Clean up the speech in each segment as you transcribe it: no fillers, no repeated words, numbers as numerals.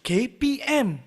KPM.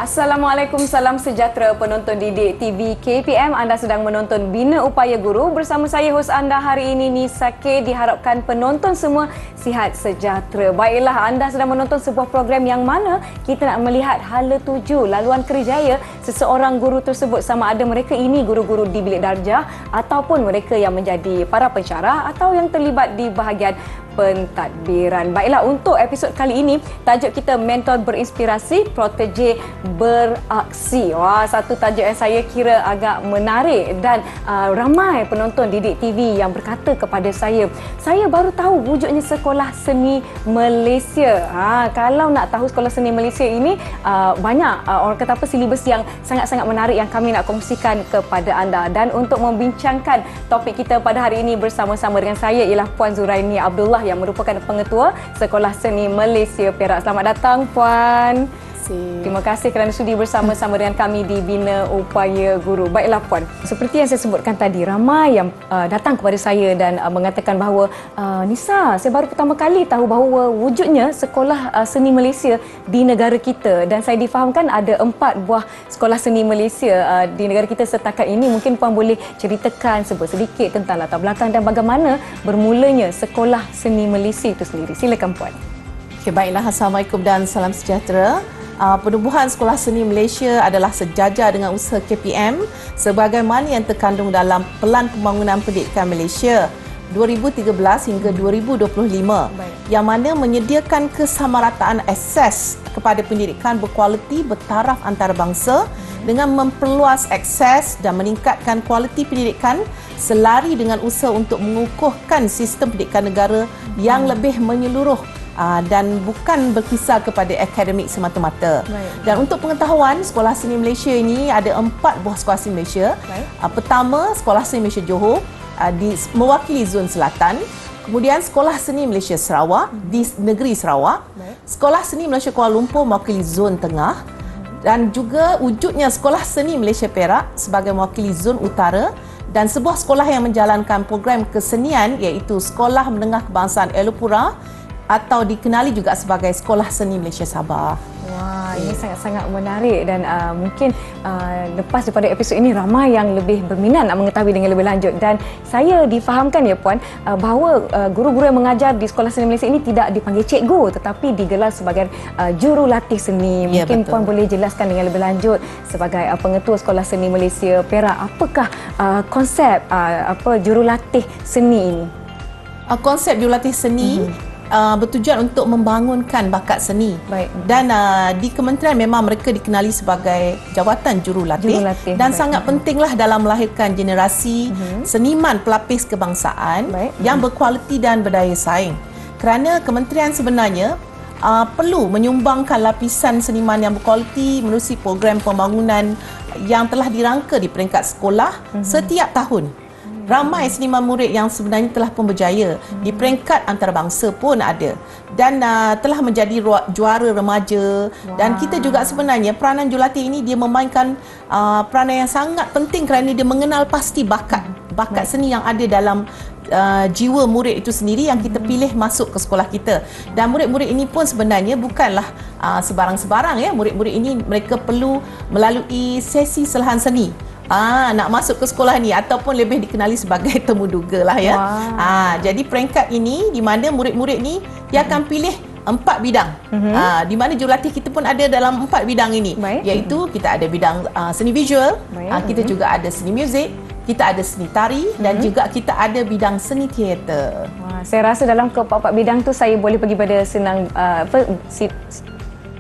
Assalamualaikum, salam sejahtera penonton didik TV KPM. Anda sedang menonton Bina Upaya Guru bersama saya hos anda hari ini Nisa K. Diharapkan penonton semua sihat sejahtera. Baiklah, anda sedang menonton sebuah program yang mana kita nak melihat hala tuju laluan kerjaya seseorang guru tersebut, sama ada mereka ini guru-guru di bilik darjah ataupun mereka yang menjadi para pensyarah atau yang terlibat di bahagian pentadbiran. Baiklah, untuk episod kali ini tajuk kita mentor berinspirasi, protege beraksi. Wah, satu tajuk yang saya kira agak menarik dan ramai penonton didik TV yang berkata kepada saya baru tahu wujudnya sekolah seni Malaysia. Kalau nak tahu sekolah seni Malaysia ini banyak orang kata apa silibus yang sangat-sangat menarik yang kami nak kongsikan kepada anda. Dan untuk membincangkan topik kita pada hari ini bersama-sama dengan saya ialah Puan Zuraini Abdullah yang merupakan pengetua Sekolah Seni Malaysia Perak. Selamat datang Puan. Terima kasih kerana sudi bersama-sama dengan kami di Bina Upaya Guru. Baiklah Puan, seperti yang saya sebutkan tadi, ramai yang datang kepada saya dan mengatakan bahawa Nisa, saya baru pertama kali tahu bahawa wujudnya Sekolah Seni Malaysia di negara kita, dan saya difahamkan ada 4 buah Sekolah Seni Malaysia di negara kita setakat ini. Mungkin Puan boleh ceritakan sebut sedikit tentang latar belakang dan bagaimana bermulanya Sekolah Seni Malaysia itu sendiri. Silakan Puan. Okay, baiklah, Assalamualaikum dan salam sejahtera. Penubuhan Sekolah Seni Malaysia adalah sejajar dengan usaha KPM sebagaimana yang terkandung dalam Pelan Pembangunan Pendidikan Malaysia 2013 hingga 2025 yang mana menyediakan kesamarataan akses kepada pendidikan berkualiti bertaraf antarabangsa dengan memperluas akses dan meningkatkan kualiti pendidikan selari dengan usaha untuk mengukuhkan sistem pendidikan negara yang lebih menyeluruh dan bukan berkisar kepada akademik semata-mata. Dan untuk pengetahuan, Sekolah Seni Malaysia ini ada 4 buah Sekolah Seni Malaysia. Pertama, Sekolah Seni Malaysia Johor mewakili zon selatan. Kemudian Sekolah Seni Malaysia Sarawak di negeri Sarawak. Sekolah Seni Malaysia Kuala Lumpur mewakili zon tengah. Dan juga wujudnya Sekolah Seni Malaysia Perak sebagai mewakili zon utara. Dan sebuah sekolah yang menjalankan program kesenian iaitu Sekolah Menengah Kebangsaan Elopura atau dikenali juga sebagai Sekolah Seni Malaysia Sabah. Wah, ini sangat-sangat menarik dan mungkin lepas daripada episod ini ramai yang lebih berminat nak mengetahui dengan lebih lanjut. Dan saya difahamkan ya Puan bahawa guru-guru yang mengajar di Sekolah Seni Malaysia ini tidak dipanggil cikgu tetapi digelar sebagai jurulatih seni. Mungkin Puan boleh jelaskan dengan lebih lanjut sebagai pengetua Sekolah Seni Malaysia Perak, apakah konsep jurulatih seni ini? Konsep jurulatih seni bertujuan untuk membangunkan bakat seni. Dan di kementerian memang mereka dikenali sebagai jawatan jurulatih dan sangat pentinglah dalam melahirkan generasi seniman pelapis kebangsaan yang berkualiti dan berdaya saing. Kerana kementerian sebenarnya perlu menyumbangkan lapisan seniman yang berkualiti menerusi program pembangunan yang telah dirangka di peringkat sekolah setiap tahun. Ramai seniman murid yang sebenarnya telah pun berjaya di peringkat antarabangsa pun ada dan telah menjadi juara remaja. Dan kita juga sebenarnya peranan jurulatih ini dia memainkan peranan yang sangat penting kerana dia mengenal pasti bakat seni yang ada dalam jiwa murid itu sendiri yang kita pilih masuk ke sekolah kita. Dan murid-murid ini pun sebenarnya bukanlah sebarang-sebarang ya. Murid-murid ini mereka perlu melalui sesi selahan seni nak masuk ke sekolah ni ataupun lebih dikenali sebagai temuduga lah ya. Jadi peringkat ini di mana murid-murid ni dia akan pilih 4 bidang. Di mana jurulatih kita pun ada dalam 4 bidang ini. Iaitu kita ada bidang seni visual, kita juga ada seni muzik, kita ada seni tari dan juga kita ada bidang seni teater. Saya rasa dalam ke-4 bidang tu saya boleh pergi pada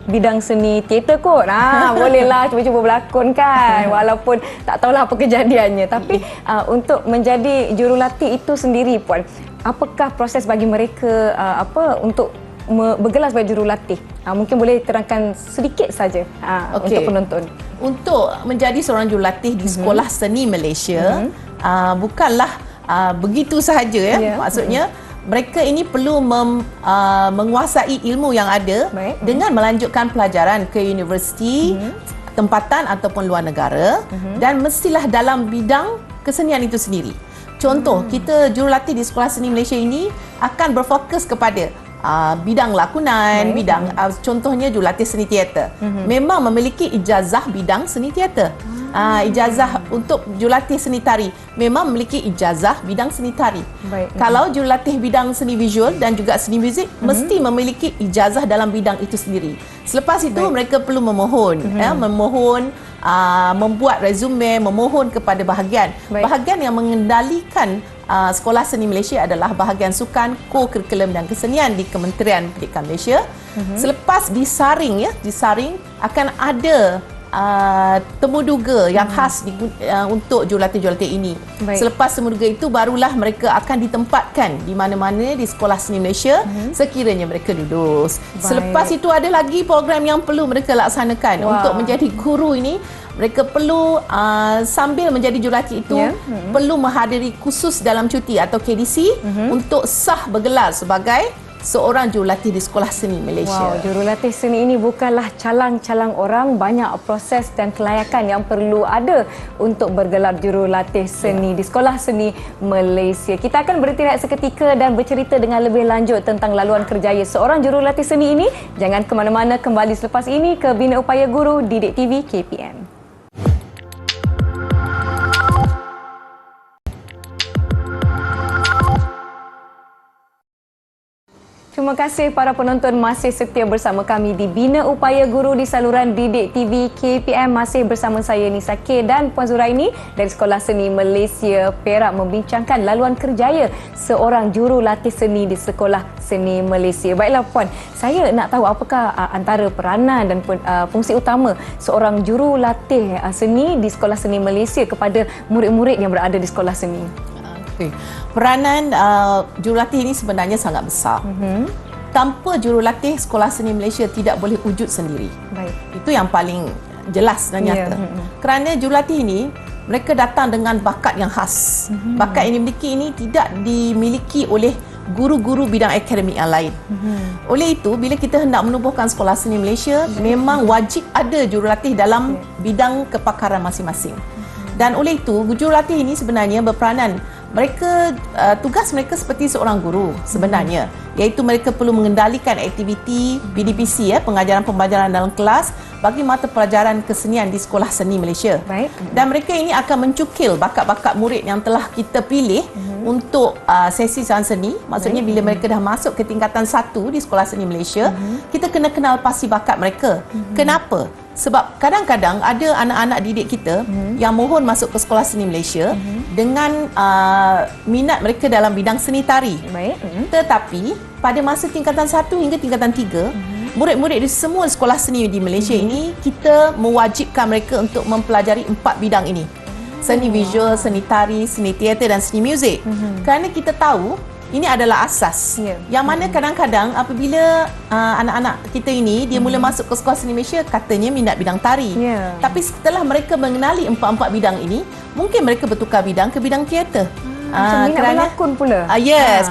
bidang seni teater kot. Bolehlah cuba-cuba berlakon kan. Walaupun tak tahulah apa kejadiannya. Tapi untuk menjadi jurulatih itu sendiri Puan, apakah proses bagi mereka untuk bergelar sebagai jurulatih? Mungkin boleh terangkan sedikit saja untuk penonton. Untuk menjadi seorang jurulatih di Sekolah Seni Malaysia, bukanlah begitu sahaja ya. Maksudnya mereka ini perlu menguasai ilmu yang ada dengan melanjutkan pelajaran ke universiti, tempatan ataupun luar negara, dan mestilah dalam bidang kesenian itu sendiri. Contoh, kita jurulatih di Sekolah Seni Malaysia ini akan berfokus kepada bidang lakonan, bidang contohnya jurulatih seni teater. Memang memiliki ijazah bidang seni teater. Ijazah untuk jurulatih seni tari memang memiliki ijazah bidang seni tari. Kalau jurulatih bidang seni visual dan juga seni muzik mesti memiliki ijazah dalam bidang itu sendiri. Selepas itu mereka perlu memohon, membuat resume, memohon kepada bahagian yang mengendalikan Sekolah Seni Malaysia adalah bahagian sukan, co-curriculum dan kesenian di Kementerian Pendidikan Malaysia. Selepas disaring akan ada temuduga yang khas untuk jurulatih-jurulatih ini. Selepas temuduga itu barulah mereka akan ditempatkan di mana-mana di Sekolah Seni Malaysia sekiranya mereka lulus. Selepas itu ada lagi program yang perlu mereka laksanakan. Untuk menjadi guru ini mereka perlu sambil menjadi jurulatih itu perlu menghadiri kursus dalam cuti atau KDC untuk sah bergelar sebagai seorang jurulatih di Sekolah Seni Malaysia. Jurulatih seni ini bukanlah calang-calang orang, banyak proses dan kelayakan yang perlu ada untuk bergelar jurulatih seni di Sekolah Seni Malaysia. Kita akan beristirahat seketika dan bercerita dengan lebih lanjut tentang laluan kerjaya seorang jurulatih seni ini. Jangan ke mana-mana, kembali selepas ini ke Bina Upaya Guru Didik TV KPM. Terima kasih para penonton masih setia bersama kami di Bina Upaya Guru di saluran Didik TV KPM. Masih bersama saya Nisa K dan Puan Zuraini dari Sekolah Seni Malaysia Perak membincangkan laluan kerjaya seorang jurulatih seni di Sekolah Seni Malaysia. Baiklah Puan, saya nak tahu apakah antara peranan dan fungsi utama seorang jurulatih seni di Sekolah Seni Malaysia kepada murid-murid yang berada di sekolah seni. Peranan jurulatih ini sebenarnya sangat besar. Tanpa jurulatih, Sekolah Seni Malaysia tidak boleh wujud sendiri. Itu yang paling jelas dan nyata. Kerana jurulatih ini, mereka datang dengan bakat yang khas. Bakat yang dimiliki ini tidak dimiliki oleh guru-guru bidang akademik yang lain. Oleh itu, bila kita hendak menubuhkan Sekolah Seni Malaysia, memang wajib ada jurulatih dalam bidang kepakaran masing-masing. Dan oleh itu, jurulatih ini sebenarnya berperanan. Mereka tugas mereka seperti seorang guru sebenarnya, iaitu mereka perlu mengendalikan aktiviti PDPC pengajaran pembelajaran dalam kelas bagi mata pelajaran kesenian di Sekolah Seni Malaysia. Dan mereka ini akan mencukil bakat-bakat murid yang telah kita pilih untuk sesi sains seni. Maksudnya bila mereka dah masuk ke tingkatan 1 di Sekolah Seni Malaysia, kita kena kenal pasti bakat mereka. Kenapa? Sebab kadang-kadang ada anak-anak didik kita yang mohon masuk ke Sekolah Seni Malaysia dengan minat mereka dalam bidang seni tari. Tetapi pada masa tingkatan 1 hingga tingkatan 3, murid-murid di semua sekolah seni di Malaysia ini, kita mewajibkan mereka untuk mempelajari 4 bidang ini. Seni visual, seni tari, seni teater dan seni muzik. Kerana kita tahu ini adalah asas. Yang mana kadang-kadang apabila anak-anak kita ini dia mula masuk ke Sekolah Seni Malaysia, katanya minat bidang tari. Tapi setelah mereka mengenali 4 bidang ini, mungkin mereka bertukar bidang ke bidang teater. Minat berlakon pula.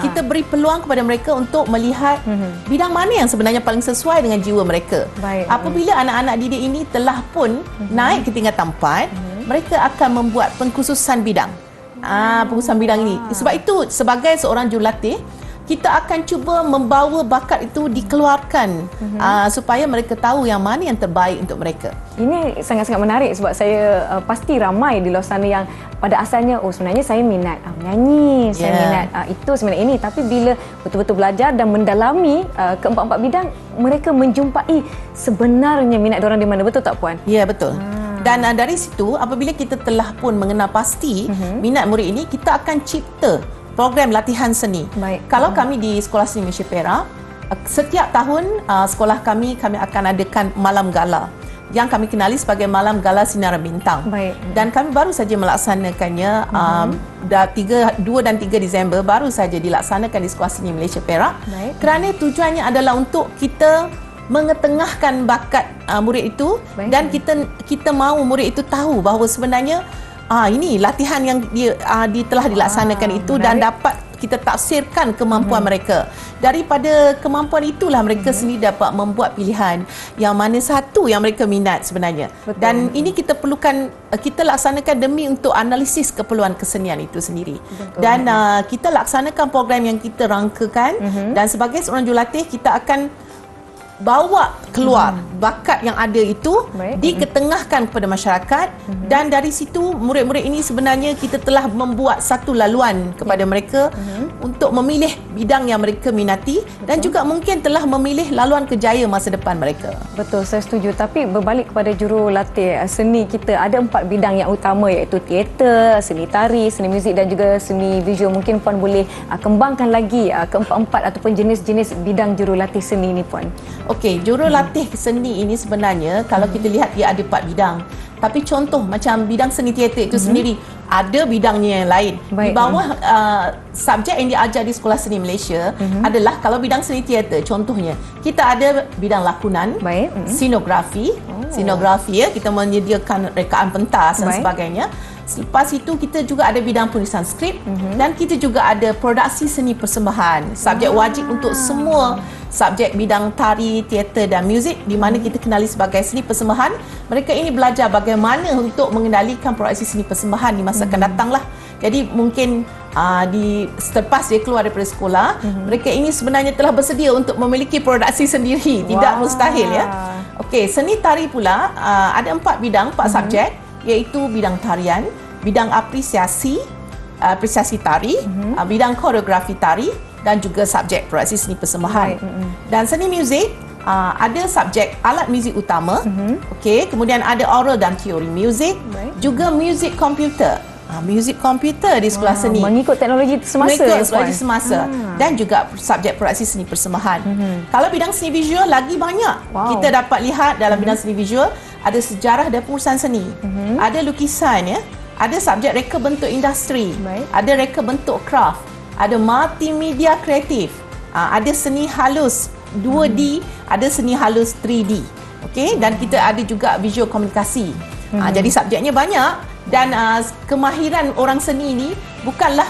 Kita beri peluang kepada mereka untuk melihat bidang mana yang sebenarnya paling sesuai dengan jiwa mereka. Apabila anak-anak didik ini telah pun naik ke tingkatan 4, mereka akan membuat pengkhususan bidang. Pengkhususan bidang ini. Sebab itu, sebagai seorang jurulatih, kita akan cuba membawa bakat itu dikeluarkan supaya mereka tahu yang mana yang terbaik untuk mereka. Ini sangat-sangat menarik sebab saya pasti ramai di luar sana yang pada asalnya sebenarnya saya minat menyanyi, saya minat itu sebenarnya ini, tapi bila betul-betul belajar dan mendalami keempat-empat bidang, mereka menjumpai sebenarnya minat diorang di mana. Betul tak Puan? Ya, betul. Dan dari situ, apabila kita telah pun mengenal pasti minat murid ini, kita akan cipta program latihan seni. Kalau kami di Sekolah Seni Malaysia Perak, setiap tahun sekolah kami akan adakan malam gala yang kami kenali sebagai Malam Gala Sinaran Bintang. Dan kami baru saja melaksanakannya 2 dan 3 Disember baru saja dilaksanakan di Sekolah Seni Malaysia Perak. Kerana tujuannya adalah untuk kita mengetengahkan bakat murid itu dan kita mahu murid itu tahu bahawa sebenarnya ini latihan yang telah dilaksanakan itu dan dapat kita tafsirkan kemampuan mereka. Daripada kemampuan itulah mereka sendiri dapat membuat pilihan yang mana satu yang mereka minat sebenarnya. Betul. Dan ini kita perlukan, kita laksanakan demi untuk analisis keperluan kesenian itu sendiri. Betul. Dan kita laksanakan program yang kita rangkakan dan sebagai seorang jurulatih kita akan bawa keluar bakat yang ada itu, diketengahkan kepada masyarakat dan dari situ murid-murid ini sebenarnya kita telah membuat satu laluan kepada mereka untuk memilih bidang yang mereka minati dan juga mungkin telah memilih laluan kerjaya masa depan mereka. Betul, saya setuju. Tapi berbalik kepada jurulatih seni kita, ada 4 bidang yang utama iaitu teater, seni tari, seni muzik dan juga seni visual. Mungkin Puan boleh kembangkan lagi keempat-empat ataupun jenis-jenis bidang jurulatih seni ni Puan. Okey, jurulatih seni ini sebenarnya kalau kita lihat dia ada 4 bidang. Tapi contoh macam bidang seni teater itu sendiri ada bidangnya yang lain. Di bawah subjek yang diajar di Sekolah Seni Malaysia adalah kalau bidang seni teater contohnya kita ada bidang lakonan, scenografi. Scenografi kita menyediakan rekaan pentas dan sebagainya. Selepas itu kita juga ada bidang penulisan skrip dan kita juga ada produksi seni persembahan. Subjek wajib untuk semua subjek bidang tari, teater dan muzik di mana kita kenali sebagai seni persembahan. Mereka ini belajar bagaimana untuk mengendalikan produksi seni persembahan di masa akan datang lah. Jadi mungkin selepas dia keluar daripada sekolah, mereka ini sebenarnya telah bersedia untuk memiliki produksi sendiri. Tidak mustahil ya. Okey, seni tari pula ada 4 bidang, 4 subjek iaitu bidang tarian, bidang apresiasi tari, bidang koreografi tari dan juga subjek produksi seni persembahan. Dan seni muzik ada subjek alat muzik utama, okey, kemudian ada oral dan teori muzik, juga muzik komputer. Muzik komputer di sekolah seni. Mengikut teknologi semasa. Mengikut teknologi semasa. Dan juga subjek produksi seni persembahan. Kalau bidang seni visual lagi banyak. Kita dapat lihat dalam bidang seni visual ada sejarah dan pengurusan seni. Ada lukisan ya. Ada subjek reka bentuk industri. Ada reka bentuk craft. Ada multimedia kreatif. Ada seni halus 2D, ada seni halus 3D. Okey, dan kita ada juga visual komunikasi. Jadi subjeknya banyak dan kemahiran orang seni ini bukanlah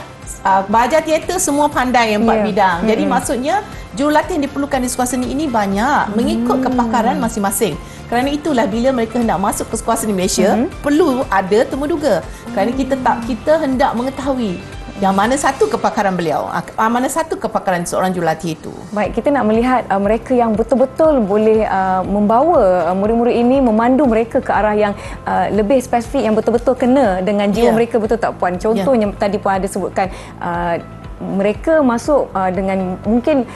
belajar teater semua pandai 4 bidang. Jadi maksudnya jurulatih yang diperlukan di sekolah seni ini banyak mengikut kepakaran masing-masing. Kerana itulah bila mereka hendak masuk ke Sekolah Seni Malaysia perlu ada temuduga. Kerana kita hendak mengetahui yang mana satu kepakaran beliau, mana satu kepakaran seorang jurulatih itu. Baik, kita nak melihat mereka yang betul-betul boleh membawa murid-murid ini, memandu mereka ke arah yang lebih spesifik, yang betul-betul kena dengan jiwa mereka, betul tak Puan? Contohnya tadi Puan ada sebutkan mereka masuk dengan mungkin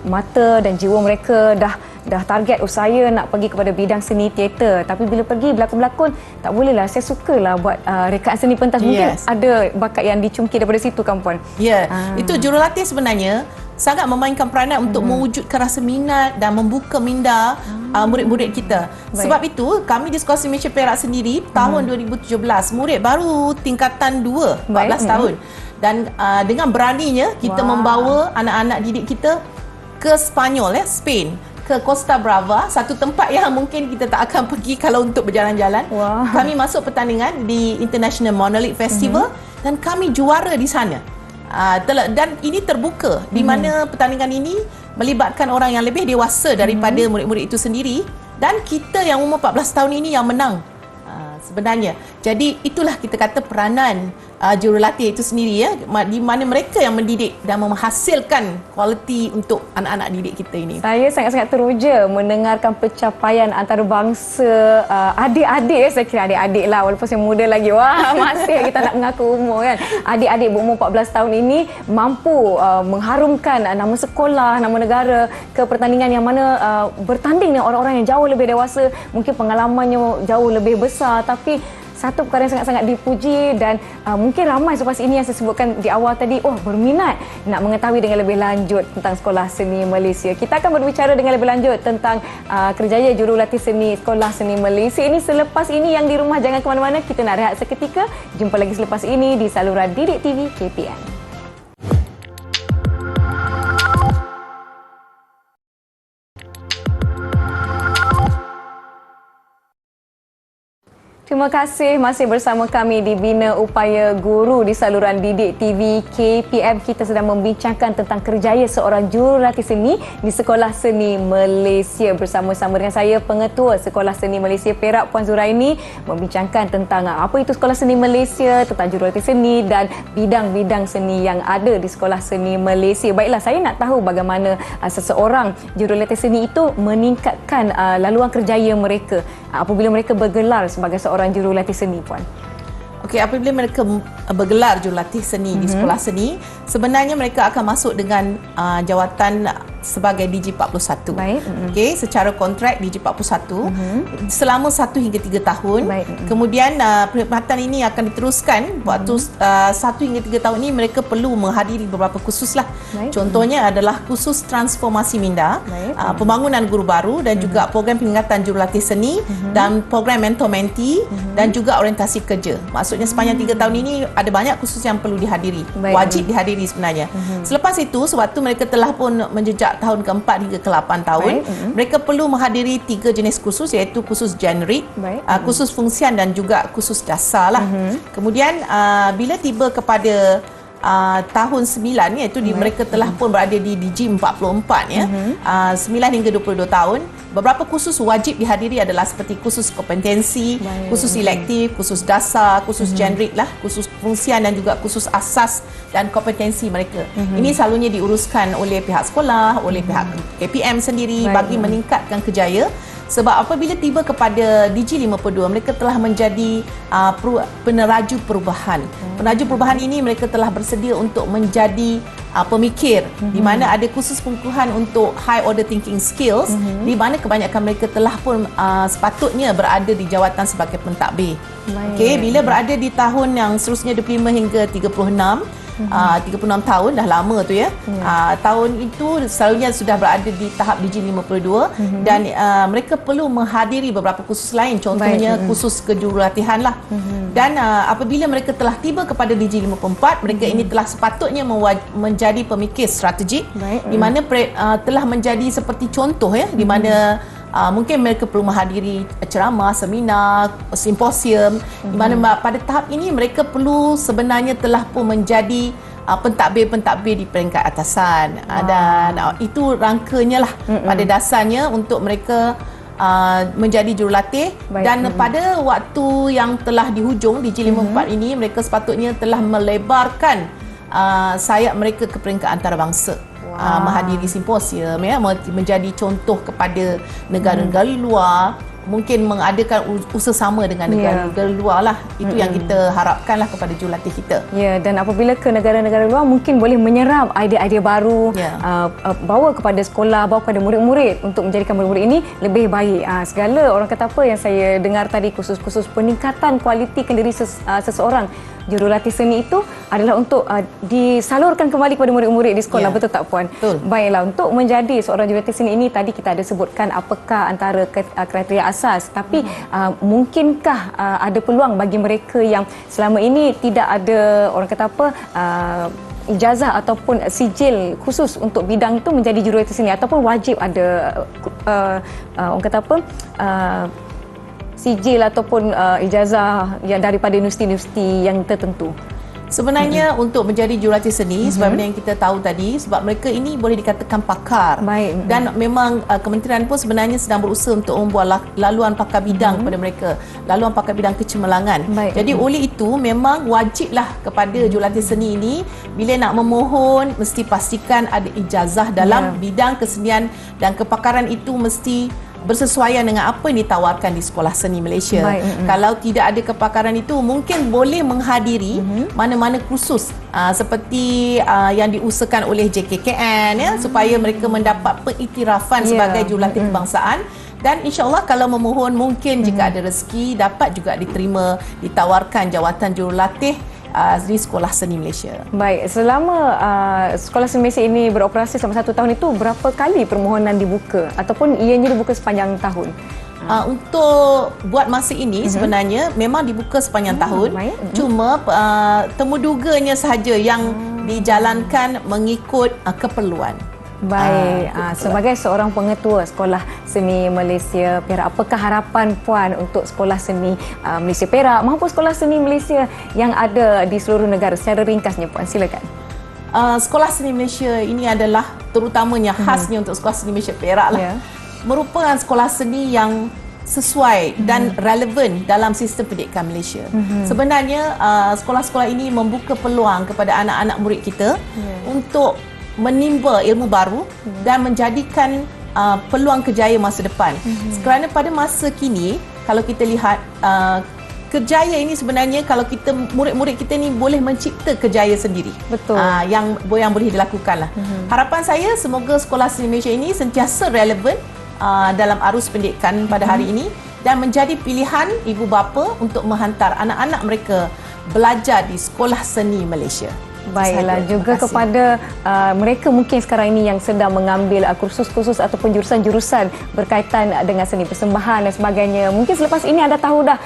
mata dan jiwa mereka dah target saya nak pergi kepada bidang seni teater, tapi bila pergi berlakon-berlakon tak bolehlah, saya sukalah buat rekaan seni pentas. Mungkin ada bakat yang dicungkil daripada situ kan Puan? Itu jurulatih sebenarnya sangat memainkan peranan untuk mewujudkan rasa minat dan membuka minda murid-murid kita. Sebab itu kami di Sekolah Seni Malaysia Perak sendiri tahun 2017 murid baru tingkatan 2 14 tahun dan dengan beraninya kita membawa anak-anak didik kita ke Spanyol Spain, ke Costa Brava, satu tempat yang mungkin kita tak akan pergi kalau untuk berjalan-jalan. Kami masuk pertandingan di International Monolith Festival dan kami juara di sana. Dan ini terbuka di mana pertandingan ini melibatkan orang yang lebih dewasa daripada murid-murid itu sendiri dan kita yang umur 14 tahun ini yang menang sebenarnya. Jadi itulah kita kata peranan jurulatih itu sendiri ya, di mana mereka yang mendidik dan menghasilkan kualiti untuk anak-anak didik kita ini. Saya sangat-sangat teruja mendengarkan pencapaian antarabangsa adik-adik. Saya kira adik-adik lah walaupun saya muda lagi. Wah, masih kita nak mengaku umur kan. Adik-adik berumur 14 tahun ini mampu mengharumkan nama sekolah, nama negara ke pertandingan yang mana bertanding dengan orang-orang yang jauh lebih dewasa, mungkin pengalamannya jauh lebih besar, tapi satu perkara yang sangat-sangat dipuji dan mungkin ramai selepas ini yang saya sebutkan di awal tadi, berminat nak mengetahui dengan lebih lanjut tentang Sekolah Seni Malaysia. Kita akan berbicara dengan lebih lanjut tentang kerjaya jurulatih seni Sekolah Seni Malaysia ini selepas ini. Yang di rumah jangan ke mana-mana, kita nak rehat seketika. Jumpa lagi selepas ini di saluran Didik TV KPM. Terima kasih masih bersama kami di Bina Upaya Guru di saluran didik TV KPM. Kita sedang membincangkan tentang kerjaya seorang jurulatih seni di Sekolah Seni Malaysia. Bersama-sama dengan saya, Pengetua Sekolah Seni Malaysia Perak, Puan Zuraini, membincangkan tentang apa itu Sekolah Seni Malaysia, tentang jurulatih seni dan bidang-bidang seni yang ada di Sekolah Seni Malaysia. Baiklah, saya nak tahu bagaimana seseorang jurulatih seni itu meningkatkan laluan kerjaya mereka apabila mereka bergelar sebagai seorang jurulatih seni, Puan. Okey, apabila mereka bergelar jurulatih seni di sekolah seni, sebenarnya mereka akan masuk dengan jawatan sebagai DG41. Baik. Okey, secara kontrak DG41 selama 1 hingga 3 tahun. Baik. Kemudian perkhidmatan ini akan diteruskan waktu 1 hingga 3 tahun ini mereka perlu menghadiri beberapa kursus lah. Baik. Contohnya adalah kursus transformasi minda, pembangunan guru baru dan juga program peningkatan jurulatih seni dan program mentor-mentee dan juga orientasi kerja. Maksudnya sepanjang 3 tahun ini ada banyak kursus yang perlu dihadiri. Baik. Wajib dihadiri sebenarnya. Selepas itu, sewaktu mereka telah pun menjejak tahun ke-4 hingga ke-8 tahun, mereka perlu menghadiri 3 jenis kursus, iaitu kursus generik, kursus fungsian dan juga kursus dasar lah. Kemudian bila tiba kepada tahun 9, iaitu mereka telah pun berada di DG44 ya, 9 hingga 22 tahun, beberapa kursus wajib dihadiri adalah seperti kursus kompetensi, kursus elektif, kursus dasar, kursus generik lah, kursus fungsian dan juga kursus asas dan kompetensi mereka. Ini selalunya diuruskan oleh pihak sekolah, oleh pihak KPM sendiri bagi meningkatkan kerjaya. Sebab apabila tiba kepada DG52, mereka telah menjadi peneraju perubahan. Peneraju perubahan ini mereka telah bersedia untuk menjadi pemikir, di mana ada kursus pengukuhan untuk high order thinking skills, di mana kebanyakan mereka telah pun sepatutnya berada di jawatan sebagai pentadbir. Okey, bila berada di tahun yang seterusnya 25 hingga 36, 36 tahun dah lama tu ya. Tahun itu selalunya sudah berada di tahap DG52 dan mereka perlu menghadiri beberapa kursus lain, contohnya kursus kejurulatihan lah. Dan apabila mereka telah tiba kepada DG54, mereka ini telah sepatutnya menjadi pemikir strategik, di mana telah menjadi seperti contoh ya, di mana mungkin mereka perlu menghadiri ceramah, seminar, simposium, di mana pada tahap ini mereka perlu sebenarnya telah pun menjadi pentadbir-pentadbir di peringkat atasan. Dan itu rangkanya lah pada dasarnya untuk mereka menjadi jurulatih. Dan pada waktu yang telah di hujung DG54 ini, mereka sepatutnya telah melebarkan sayap mereka ke peringkat antarabangsa. Menghadiri simposium ya, menjadi contoh kepada negara-negara luar, mungkin mengadakan usaha sama dengan negara-negara luar lah. Itu yang kita harapkanlah kepada jurulatih kita. Ya, dan apabila ke negara-negara luar mungkin boleh menyerap idea-idea baru, bawa kepada sekolah, bawa kepada murid-murid untuk menjadikan murid-murid ini lebih baik. Segala orang kata apa yang saya dengar tadi, kursus-kursus peningkatan kualiti diri seseorang jurulatih seni itu adalah untuk disalurkan kembali kepada murid-murid di sekolah, betul tak, Puan? Betul. Baiklah, untuk menjadi seorang jurulatih seni ini tadi kita ada sebutkan apakah antara kriteria asas, tapi mungkinkah ada peluang bagi mereka yang selama ini tidak ada orang kata apa ijazah ataupun sijil khusus untuk bidang itu menjadi jurulatih seni, ataupun wajib ada orang kata apa sijil ataupun ijazah yang daripada universiti-universiti yang tertentu? Sebenarnya untuk menjadi jurulatih seni, sebagaimana yang kita tahu tadi, sebab mereka ini boleh dikatakan pakar. Dan memang kementerian pun sebenarnya sedang berusaha untuk membuat laluan pakar bidang kepada mereka, laluan pakar bidang kecemerlangan. Jadi oleh itu memang wajiblah kepada jurulatih seni ini, bila nak memohon mesti pastikan ada ijazah dalam bidang kesenian, dan kepakaran itu mesti bersesuaian dengan apa yang ditawarkan di Sekolah Seni Malaysia. Kalau tidak ada kepakaran itu, mungkin boleh menghadiri mana-mana kursus seperti yang diusahakan oleh JKKN ya, supaya mereka mendapat pengiktirafan sebagai jurulatih kebangsaan. Dan insya-Allah kalau memohon, mungkin jika ada rezeki dapat juga diterima, ditawarkan jawatan jurulatih di Sekolah Seni Malaysia. Baik, selama Sekolah Seni Malaysia ini beroperasi selama 1 tahun itu, berapa kali permohonan dibuka ataupun ianya dibuka sepanjang tahun? Untuk buat masa ini sebenarnya memang dibuka sepanjang tahun. Cuma temuduganya sahaja yang dijalankan mengikut keperluan. Baik, sebagai seorang pengetua Sekolah Seni Malaysia Perak, apakah harapan Puan untuk Sekolah Seni Malaysia Perak maupun Sekolah Seni Malaysia yang ada di seluruh negara? Secara ringkasnya Puan, silakan. Sekolah Seni Malaysia ini adalah terutamanya khasnya untuk Sekolah Seni Malaysia Perak lah. Ya. Merupakan sekolah seni yang sesuai dan relevan dalam sistem pendidikan Malaysia. Sebenarnya sekolah-sekolah ini membuka peluang kepada anak-anak murid kita untuk menimba ilmu baru dan menjadikan peluang kerjaya masa depan. Kerana pada masa kini kalau kita lihat kerjaya ini sebenarnya kalau kita murid-murid kita ni boleh mencipta kerjaya sendiri. Betul. Yang boleh dilakukan lah. Harapan saya semoga Sekolah Seni Malaysia ini sentiasa relevan dalam arus pendidikan pada hari ini dan menjadi pilihan ibu bapa untuk menghantar anak-anak mereka belajar di Sekolah Seni Malaysia. Baiklah, juga kepada mereka mungkin sekarang ini yang sedang mengambil kursus-kursus ataupun jurusan-jurusan berkaitan dengan seni persembahan dan sebagainya. Mungkin selepas ini anda tahu dah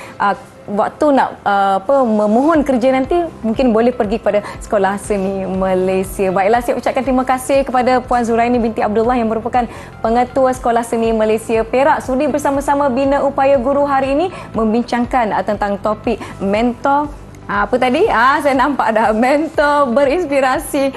waktu nak memohon kerja nanti mungkin boleh pergi kepada Sekolah Seni Malaysia. Baiklah, saya ucapkan terima kasih kepada Puan Zuraini binti Abdullah yang merupakan Pengetua Sekolah Seni Malaysia Perak sudi bersama-sama Bina Upaya Guru hari ini membincangkan tentang topik mentor. Apa tadi? Saya nampak dah mentor berinspirasi,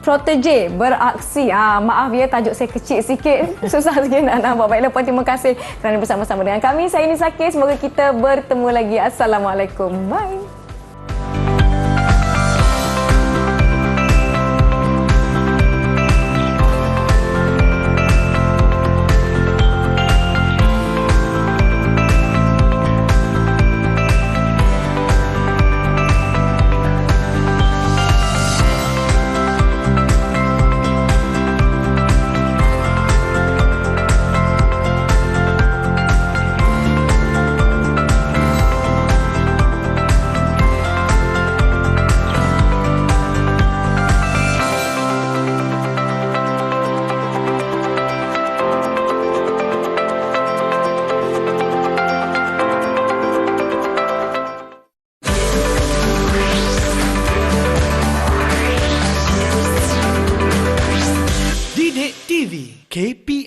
protege beraksi. Maaf ya, tajuk saya kecil sikit. Susah sikit nak nampak. Baiklah Puan, terima kasih kerana bersama-sama dengan kami. Saya Nisa K. Semoga kita bertemu lagi. Assalamualaikum. Bye. Didik TV KPM